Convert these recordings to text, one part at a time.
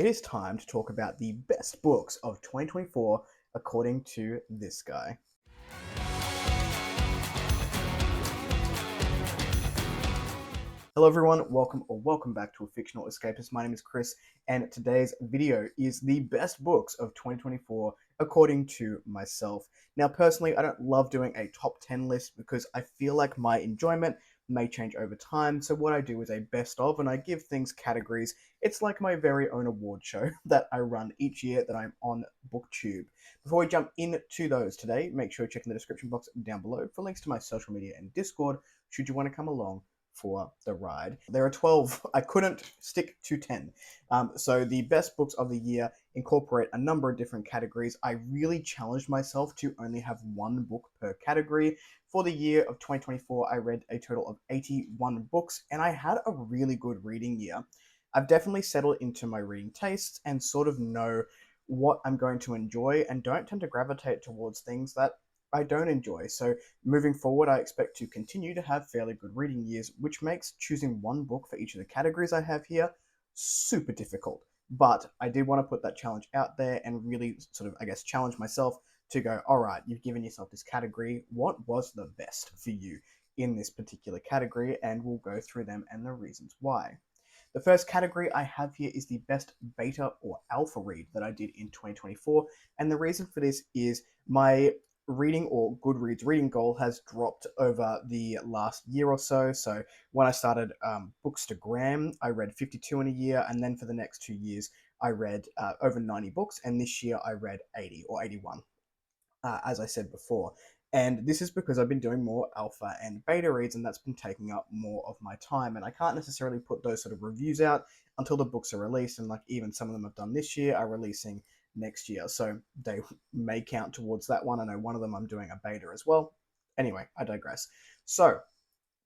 It is time to talk about the best books of 2024 according to this guy. Hello everyone, welcome back to A Fictional Escapist. My name is Kris, and today's video is the best books of 2024 according to myself. Now personally, I don't love doing a top 10 list because I feel like my enjoyment may change over time, so what I do is a best of, and I give things categories. It's like my very own award show that I run each year that I'm on BookTube. Before we jump into those today, make sure you check in the description box down below for links to my social media and Discord should you want to come along for the ride. There are 12. I couldn't stick to 10. So the best books of the year incorporate a number of different categories. I really challenged myself to only have one book per category. For the year of 2024, I read a total of 81 books, and I had a really good reading year. I've definitely settled into my reading tastes and sort of know what I'm going to enjoy and don't tend to gravitate towards things that I don't enjoy. So moving forward, I expect to continue to have fairly good reading years, which makes choosing one book for each of the categories I have here super difficult. But I did want to put that challenge out there and really sort of, I guess, challenge myself to go, all right, you've given yourself this category. What was the best for you in this particular category? And we'll go through them and the reasons why. The first category I have here is the best beta or alpha read that I did in 2024. And the reason for this is my reading or Goodreads reading goal has dropped over the last year or so. So when I started Bookstagram, I read 52 in a year, and then for the next 2 years, I read over 90 books, and this year I read 80 or 81, as I said before. And this is because I've been doing more alpha and beta reads, and that's been taking up more of my time. And I can't necessarily put those sort of reviews out until the books are released. And like even some of them I've done this year are releasing next year. So they may count towards that one. I know one of them I'm doing a beta as well. Anyway, I digress. So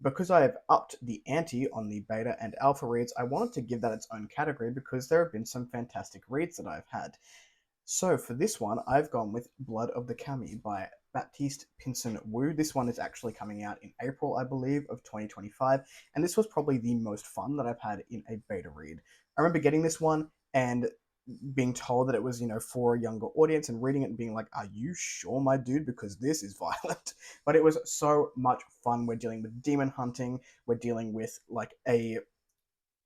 because I have upped the ante on the beta and alpha reads, I wanted to give that its own category because there have been some fantastic reads that I've had. So for this one, I've gone with Blood of the Kami by Baptiste Pinson Wu. This one is actually coming out in April, I believe, of 2025. And this was probably the most fun that I've had in a beta read. I remember getting this one and being told that it was, for a younger audience and reading it and being like, are you sure, my dude? Because this is violent. But it was so much fun. We're dealing with demon hunting. We're dealing with like a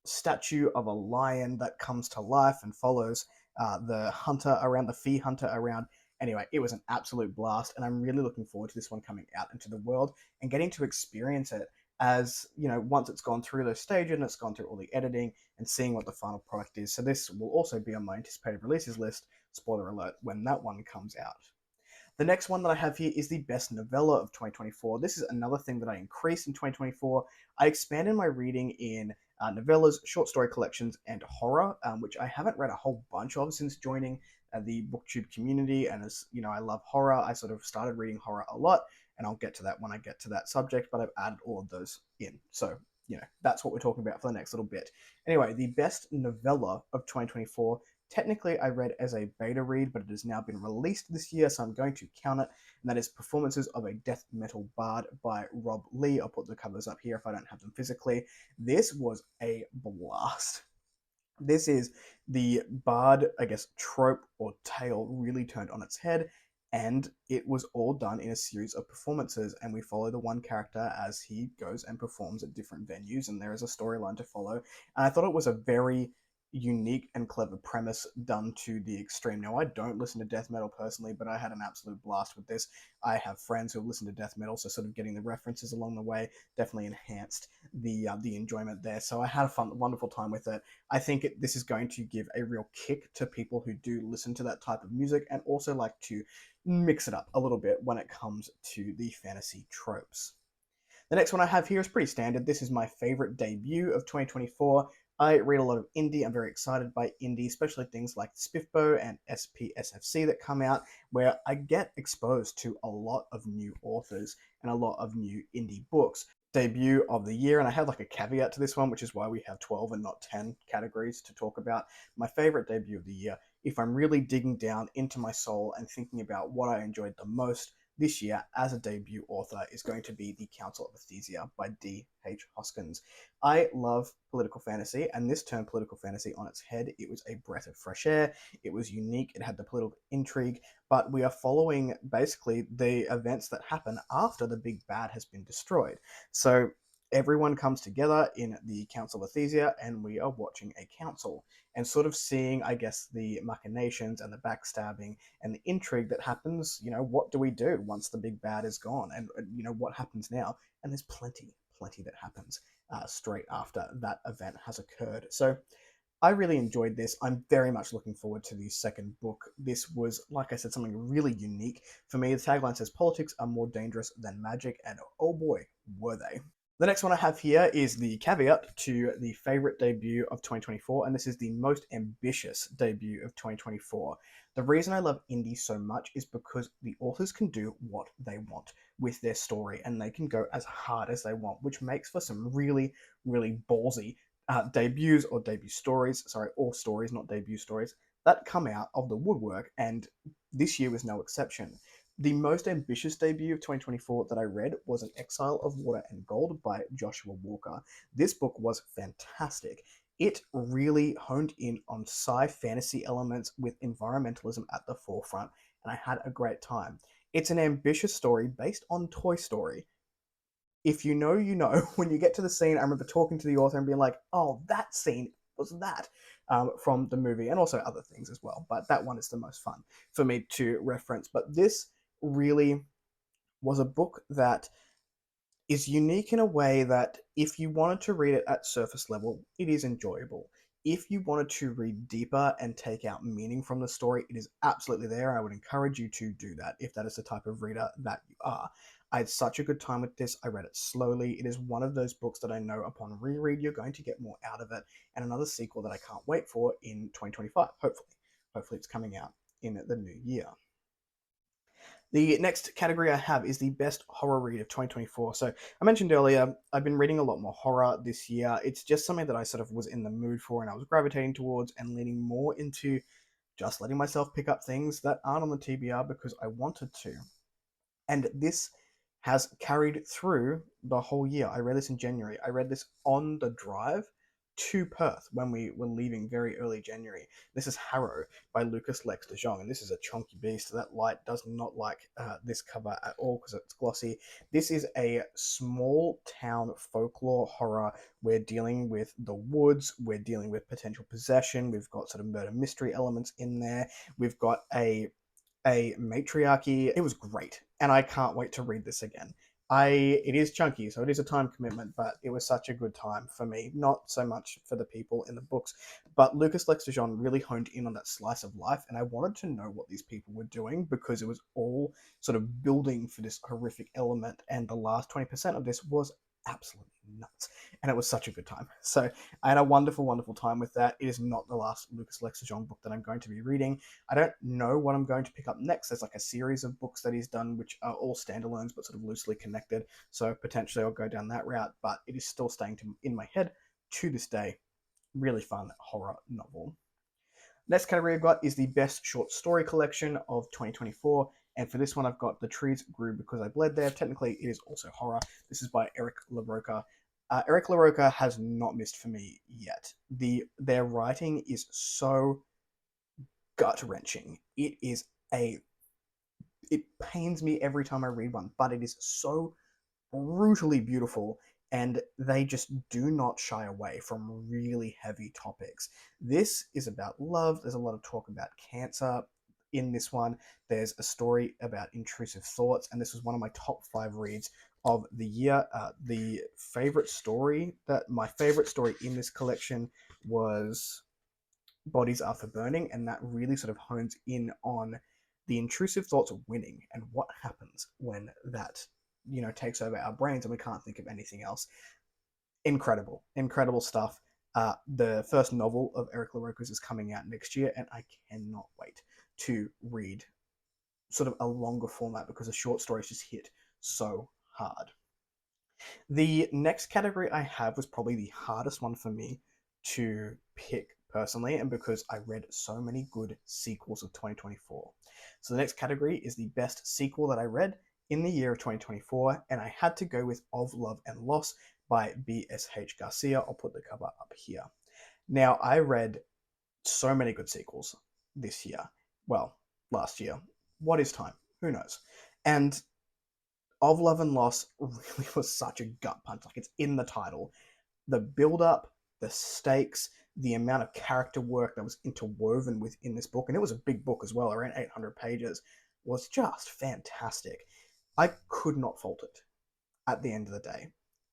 statue of a lion that comes to life and follows the hunter around, the fee hunter around. Anyway, it was an absolute blast, and I'm really looking forward to this one coming out into the world and getting to experience it as, once it's gone through those stages and it's gone through all the editing and seeing what the final product is. So this will also be on my anticipated releases list, spoiler alert, when that one comes out. The next one that I have here is the best novella of 2024. This is another thing that I increased in 2024. I expanded my reading in novellas, short story collections, and horror, which I haven't read a whole bunch of since joining the BookTube community. And as you know, I love horror. I sort of started reading horror a lot, and I'll get to that when I get to that subject, but I've added all of those in. So, that's what we're talking about for the next little bit. Anyway, the best novella of 2024. Technically, I read as a beta read, but it has now been released this year, so I'm going to count it. And that is Performances of a Death Metal Bard by Rob Lee. I'll put the covers up here if I don't have them physically. This was a blast. This is the bard, I guess, trope or tale really turned on its head, and it was all done in a series of performances, and we follow the one character as he goes and performs at different venues, and there is a storyline to follow. And I thought it was a very unique and clever premise done to the extreme. Now, I don't listen to death metal personally, but I had an absolute blast with this. I have friends who listen to death metal, so sort of getting the references along the way definitely enhanced the enjoyment there. So I had a wonderful time with it. I think this is going to give a real kick to people who do listen to that type of music and also like to mix it up a little bit when it comes to the fantasy tropes. The next one I have here is pretty standard. This is my favorite debut of 2024. I read a lot of indie. I'm very excited by indie, especially things like Spiffbo and SPSFC that come out, where I get exposed to a lot of new authors and a lot of new indie books. Debut of the year, and I have like a caveat to this one, which is why we have 12 and not 10 categories to talk about. My favorite debut of the year, if I'm really digging down into my soul and thinking about what I enjoyed the most, this year as a debut author is going to be The Council of Ethesia by D.H. Hoskins. I love political fantasy, and this turned political fantasy on its head. It was a breath of fresh air. It was unique. It had the political intrigue, but we are following basically the events that happen after the big bad has been destroyed. So everyone comes together in the Council of Ethesia, and we are watching a council and sort of seeing, I guess, the machinations and the backstabbing and the intrigue that happens. What do we do once the big bad is gone? And, what happens now? And there's plenty that happens straight after that event has occurred. So I really enjoyed this. I'm very much looking forward to the second book. This was, like I said, something really unique. For me, the tagline says, "Politics are more dangerous than magic," and oh boy, were they. The next one I have here is the caveat to the favorite debut of 2024, and this is the most ambitious debut of 2024. The reason I love indie so much is because the authors can do what they want with their story, and they can go as hard as they want, which makes for some really, really ballsy debuts or debut stories, or stories, not debut stories, that come out of the woodwork, and this year was no exception. The most ambitious debut of 2024 that I read was An Exile of Water and Gold by Joshua Walker. This book was fantastic. It really honed in on sci-fantasy elements with environmentalism at the forefront, and I had a great time. It's an ambitious story based on Toy Story. If you know, you know. When you get to the scene, I remember talking to the author and being like, "Oh, that scene was that," from the movie, and also other things as well. But that one is the most fun for me to reference. But this really was a book that is unique in a way that if you wanted to read it at surface level, it is enjoyable. If you wanted to read deeper and take out meaning from the story, it is absolutely there. I would encourage you to do that if that is the type of reader that you are. I had such a good time with this. I read it slowly. It is one of those books that I know upon reread you're going to get more out of it, and another sequel that I can't wait for in 2025, hopefully. Hopefully it's coming out in the new year. The next category I have is the best horror read of 2024. So I mentioned earlier, I've been reading a lot more horror this year. It's just something that I sort of was in the mood for and I was gravitating towards and leaning more into just letting myself pick up things that aren't on the TBR because I wanted to. And this has carried through the whole year. I read this in January. I read this on the drive to Perth when we were leaving very early January. This is Harrow by Lucas Lex de Jong, and this is a chunky beast. That light does not like this cover at all because it's glossy. This is a small town folklore horror. We're dealing with the woods. We're dealing with potential possession. We've got sort of murder mystery elements in there. We've got a matriarchy. It was great, and I can't wait to read this again. It is chunky, so it is a time commitment, but it was such a good time for me. Not so much for the people in the books, but Lucas Lex de Jong really honed in on that slice of life, and I wanted to know what these people were doing because it was all sort of building for this horrific element, and the last 20% of this was absolutely nuts, and it was such a good time. So I had a wonderful, wonderful time with that. It is not the last Lucas Lex de Jong book that I'm going to be reading. I don't know what I'm going to pick up next. There's like a series of books that he's done, which are all standalones but sort of loosely connected. So potentially I'll go down that route, but it is still staying in my head to this day. Really fun horror novel. Next category I've got is the best short story collection of 2024. And for this one, I've got The Trees Grew Because I Bled There. Technically, it is also horror. This is by Eric LaRocca. Eric LaRocca has not missed for me yet. Their writing is so gut-wrenching. It pains me every time I read one, but it is so brutally beautiful, and they just do not shy away from really heavy topics. This is about love. There's a lot of talk about cancer in this one. There's a story about intrusive thoughts, and this was one of my top 5 reads of the year. My favorite story in this collection was Bodies Are for Burning, and that really sort of hones in on the intrusive thoughts of winning and what happens when that takes over our brains and we can't think of anything else. Incredible stuff. The first novel of Eric LaRocca's is coming out next year, and I cannot wait to read sort of a longer format because the short stories just hit so hard. The next category I have was probably the hardest one for me to pick personally, and because I read so many good sequels of 2024. So the next category is the best sequel that I read, in the year of 2024, and I had to go with Of Love and Loss by B.S.H. Garcia. I'll put the cover up here. Now, I read so many good sequels this year. Well, last year. What is time? Who knows? And Of Love and Loss really was such a gut punch. Like, it's in the title. The build up, the stakes, the amount of character work that was interwoven within this book, and it was a big book as well, around 800 pages, was just fantastic. I could not fault it at the end of the day.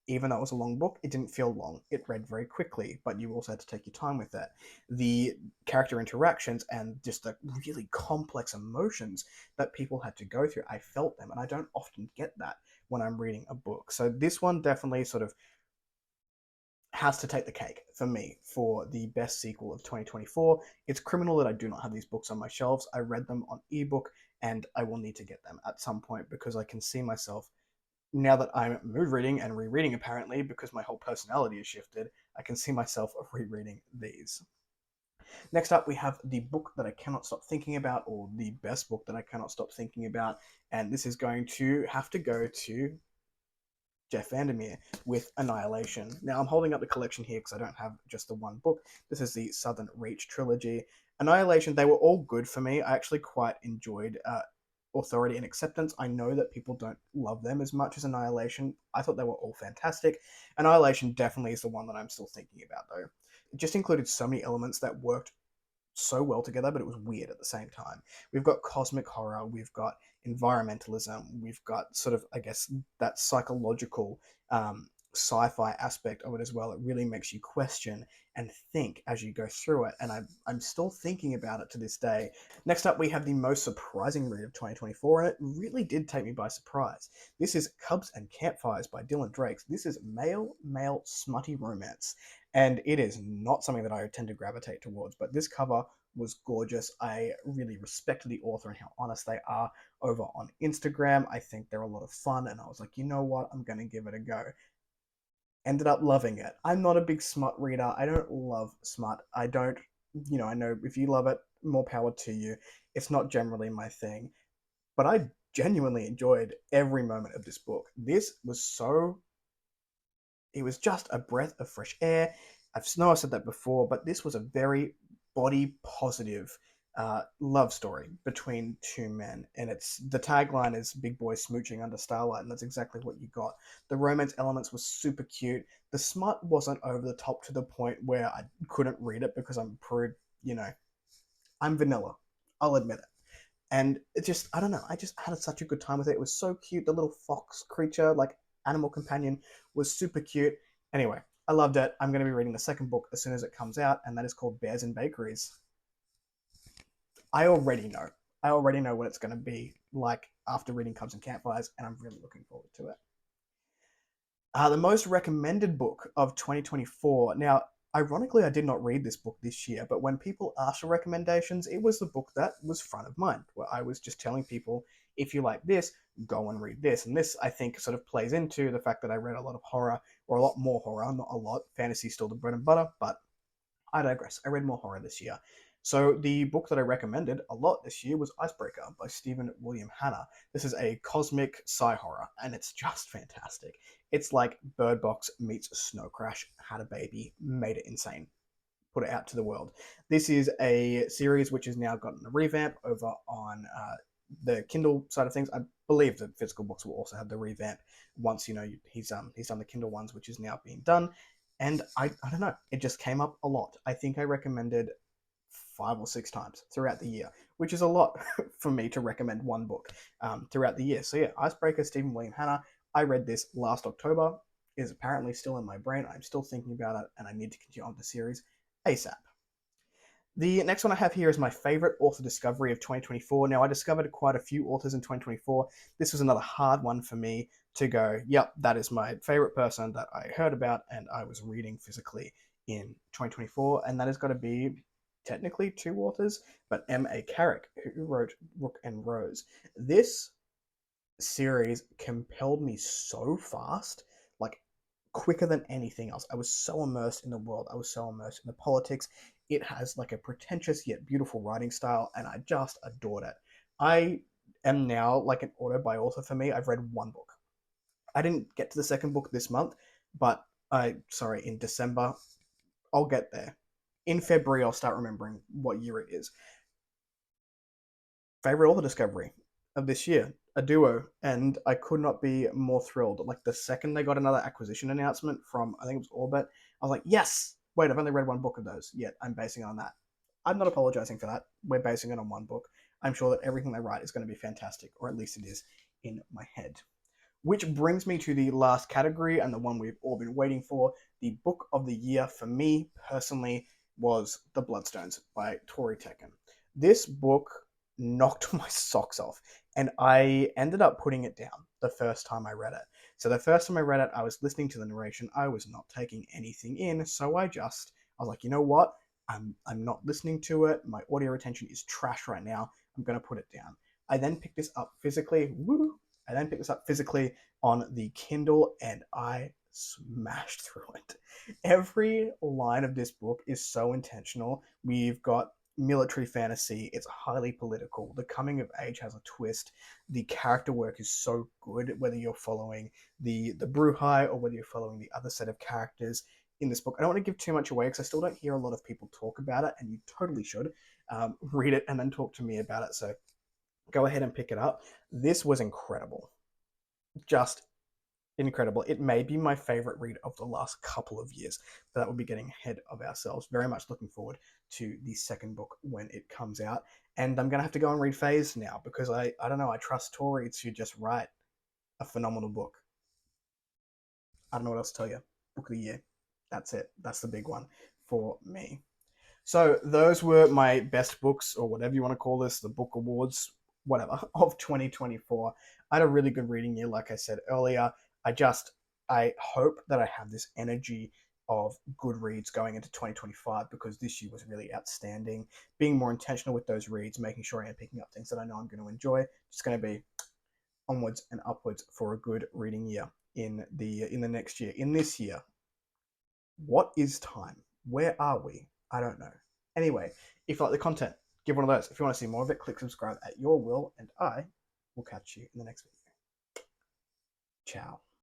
Even though it was a long book, it didn't feel long. It read very quickly, but you also had to take your time with it. The character interactions and just the really complex emotions that people had to go through, I felt them, and I don't often get that when I'm reading a book. So this one definitely sort of has to take the cake for me for the best sequel of 2024. It's criminal that I do not have these books on my shelves. I read them on ebook, and I will need to get them at some point because I can see myself, now that I'm mood reading and rereading, apparently, because my whole personality has shifted, I can see myself rereading these. Next up, we have the book that I cannot stop thinking about, or the best book that I cannot stop thinking about, and this is going to have to go to Jeff Vandermeer with Annihilation. Now, I'm holding up the collection here because I don't have just the one book. This is the Southern Reach trilogy. Annihilation, they were all good for me. I actually quite enjoyed Authority and Acceptance. I know that people don't love them as much as Annihilation. I thought they were all fantastic. Annihilation definitely is the one that I'm still thinking about, though. It just included so many elements that worked so well together, but it was weird at the same time. We've got cosmic horror, we've got environmentalism, we've got sort of, I guess, that psychological sci-fi aspect of it as well. It really makes you question and think as you go through it, and I'm still thinking about it to this day. Next up, we have the most surprising read of 2024, and it really did take me by surprise. This is Cubs and Campfires by Dylan Drakes. This is male smutty romance, and it is not something that I tend to gravitate towards, but this cover was gorgeous. I really respect the author and how honest they are over on Instagram. I think they're a lot of fun, and I was like, you know what, I'm going to give it a go. Ended up loving it. I'm not a big smut reader. I don't love smut. I don't, I know if you love it, more power to you. It's not generally my thing, but I genuinely enjoyed every moment of this book. This was so, it was just a breath of fresh air. I know I've said that before, but this was a very body positive love story between two men, and it's the tagline is "Big boy smooching under starlight," and that's exactly what you got. The romance elements were super cute. The smut wasn't over the top to the point where I couldn't read it because I'm you know, I'm vanilla. I'll admit it. And it just, I don't know, I just had such a good time with it. It was so cute. The little fox creature, like animal companion, was super cute. Anyway, I loved it. I'm going to be reading the second book as soon as it comes out, and that is called Bears and Bakeries. I already know. I already know what it's going to be like after reading Cubs and Campfires, and I'm really looking forward to it. The most recommended book of 2024. Now, ironically, I did not read this book this year, but when people asked for recommendations, it was the book that was front of mind, where I was just telling people, if you like this, go and read this. And this, I think, sort of plays into the fact that I read a lot of horror, or a lot more horror, not a lot. Fantasy still the bread and butter, but I digress. I read more horror this year. So the book that I recommended a lot this year was Icebreaker by Stephen William Hanna. This is a cosmic sci horror, and it's just fantastic. It's like Bird Box meets Snow Crash, had a baby, made it insane, put it out to the world. This is a series which has now gotten a revamp over on the Kindle side of things. I believe the physical books will also have the revamp once he's done the Kindle ones, which is now being done. And I don't know, it just came up a lot. I think I recommended 5 or 6 times throughout the year, which is a lot for me to recommend one book throughout the year. So yeah, Icebreaker, Stephen William Hanna. I read this last October. It is apparently still in my brain. I'm still thinking about it, and I need to continue on the series ASAP. The next one I have here is my favorite author discovery of 2024. Now, I discovered quite a few authors in 2024. This was another hard one for me to go, yep, that is my favorite person that I heard about and I was reading physically in 2024. And that has got to be technically 2 authors, but M.A. Carrick, who wrote Rook and Rose. This series compelled me so fast, like quicker than anything else. I was so immersed in the world. I was so immersed in the politics. It has like a pretentious yet beautiful writing style, and I just adored it. I am now like an auto buy author for me. I've read one book. I didn't get to the second book this month, but in December, I'll get there. In February, I'll start remembering what year it is. Favorite author discovery of this year, a duo, and I could not be more thrilled. Like the second they got another acquisition announcement from, I think it was Orbit, I was like, yes. Wait, I've only read one book of those. Yet I'm basing it on that. I'm not apologizing for that. We're basing it on one book. I'm sure that everything they write is going to be fantastic, or at least it is in my head. Which brings me to the last category and the one we've all been waiting for. The book of the year for me personally was The Bloodstones by Tori Tekken. This book knocked my socks off, and I ended up putting it down the first time I read it. So the first time I read it, I was listening to the narration. I was not taking anything in, so I was like, you know what? I'm not listening to it. My audio retention is trash right now. I'm gonna put it down. I then picked this up physically. Woo! I then picked this up physically on the Kindle, and I smashed through it. Every line of this book is so intentional. We've got military fantasy, it's highly political. The coming of age has a twist. The character work is so good, whether you're following the Bruhai or whether you're following the other set of characters in this book. I don't want to give too much away because I still don't hear a lot of people talk about it, and you totally should. Read it and then talk to me about it. So go ahead and pick it up. This was incredible. Just incredible. It may be my favorite read of the last couple of years, but that would be getting ahead of ourselves. Very much looking forward to the second book when it comes out. And I'm going to have to go and read Phase now because I don't know, I trust Tori to just write a phenomenal book. I don't know what else to tell you. Book of the year. That's it. That's the big one for me. So those were my best books, or whatever you want to call this, the book awards, whatever, of 2024. I had a really good reading year, like I said earlier. I hope that I have this energy of good reads going into 2025 because this year was really outstanding. Being more intentional with those reads, making sure I am picking up things that I know I'm going to enjoy. It's going to be onwards and upwards for a good reading year in the next year. In this year, what is time? Where are we? I don't know. Anyway, if you like the content, give one of those. If you want to see more of it, click subscribe at your will, and I will catch you in the next video. Ciao.